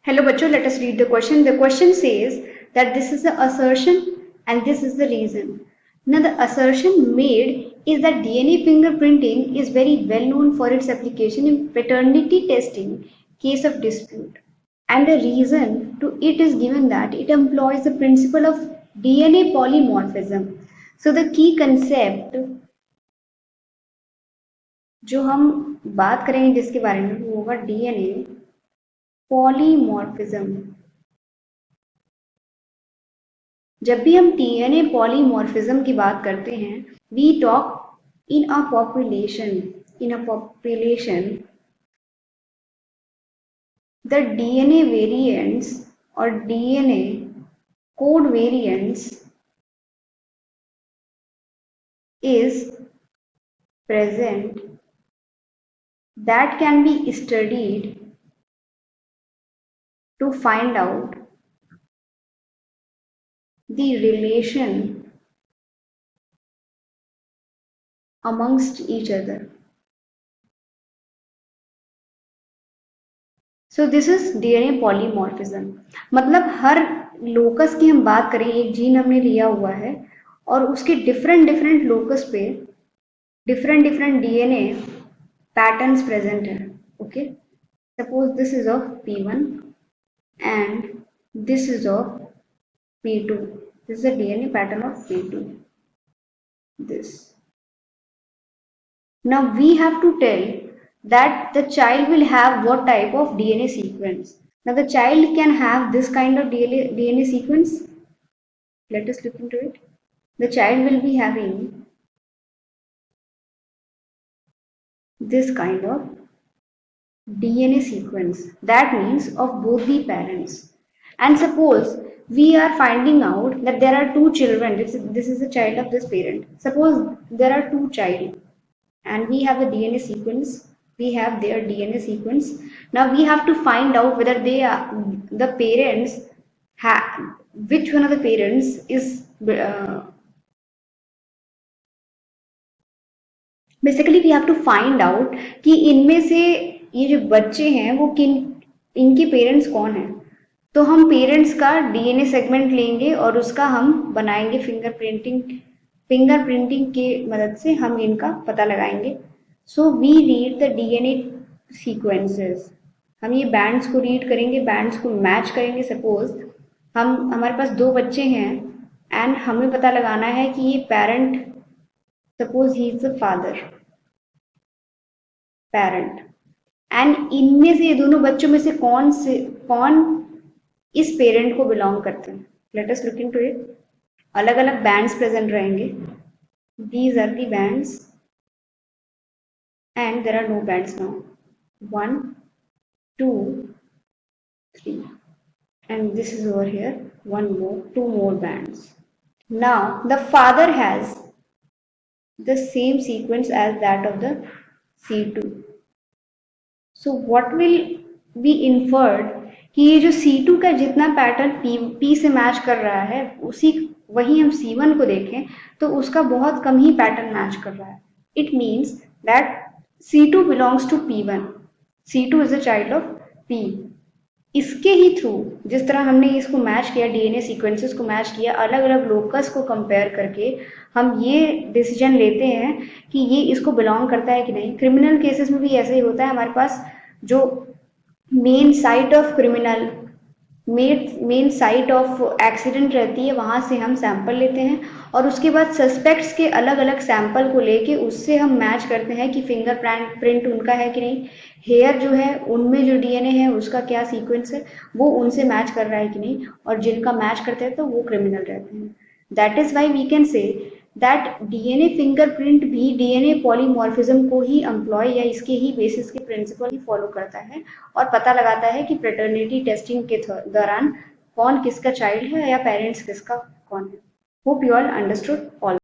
Hello bachcho, let us read the question. The question says that this is the assertion and this is the reason. Now the assertion made is that DNA fingerprinting is very well known for its application in paternity testing case of dispute. And the reason to it is given that it employs the principle of DNA polymorphism. So the key concept जो हम बात करेंगे जिसके बारे में वो होगा DNA polymorphism. जब भी हम डीएनए पॉलीमॉर्फिज्म की बात करते हैं we talk in a population the DNA variants और DNA code variants is present that can be studied to find out the relation amongst each other. So this is DNA polymorphism. मतलब हर locus की हम बात करें, एक gene हमने लिया हुआ है और उसके डिफरेंट डिफरेंट लोकस पे different different DNA patterns present है. Okay, suppose this is of P1 and this is of P2. This is the DNA pattern of P2. This. Now we have to tell that the child will have what type of DNA sequence. Now the child can have this kind of DNA sequence. Let us look into it. The child will be having this kind of DNA sequence. That means of both the parents. And suppose we are finding out that there are two children. This is the child of this parent. Suppose there are two child and we have the DNA sequence. We have their DNA sequence. Now we have to find out whether they are the parents have which one of the parents is basically we have to find out कि इनमें से ये जो बच्चे हैं वो किन इनके पेरेंट्स कौन हैं. तो हम पेरेंट्स का डीएनए सेगमेंट लेंगे और उसका हम बनाएंगे फिंगरप्रिंटिंग के मदद से हम इनका पता लगाएंगे. So we read the DNA sequences. हम ये बैंड्स को रीड करेंगे, बैंड्स को मैच करेंगे. सपोज हमारे पास दो बच्चे हैं एंड हमें पता लगाना है कि ये parent, suppose he is the father parent and इनमें से ये दोनों बच्चों में से कौन इस पेरेंट को बिलोंग करते हैं. Let us look into it. अलग अलग बैंड्स प्रेजेंट रहेंगे. These are the bands and there are no bands now. 1 2 3 and this is over here. Two more bands. Now the father has the same sequence as that of the C2. So what will be inferred कि ये जो C2 का जितना pattern P से match कर रहा है उसी वही हम C1 को देखें तो उसका बहुत कम ही पैटर्न मैच कर रहा है. It means that C2 belongs to P1. C2 is a child of P. इसके ही थ्रू जिस तरह हमने इसको मैच किया, डीएनए सीक्वेंसेस को मैच किया, अलग अलग लोकस को कंपेयर करके हम ये डिसीजन लेते हैं कि ये इसको बिलोंग करता है कि नहीं. क्रिमिनल केसेस में भी ऐसे ही होता है. हमारे पास जो main site of criminal main site of accident रहती है वहां से हम सैंपल लेते हैं और उसके बाद सस्पेक्ट्स के अलग अलग सैंपल को लेके उससे हम मैच करते हैं कि फिंगर प्रिंट उनका है कि नहीं. हेयर जो है उनमें जो डीएनए है उसका क्या सीक्वेंस है वो उनसे मैच कर रहा है कि नहीं, और जिनका मैच करते हैं तो वो क्रिमिनल रहते हैं. That is why we can say that DNA fingerprint भी डीएनए पॉलीमॉर्फिज्म को ही एम्प्लॉय या इसके ही बेसिस के प्रिंसिपल ही फॉलो करता है और पता लगाता है कि पैटर्निटी टेस्टिंग के दौरान कौन किसका चाइल्ड है या पेरेंट्स किसका कौन है. Hope you all understood all.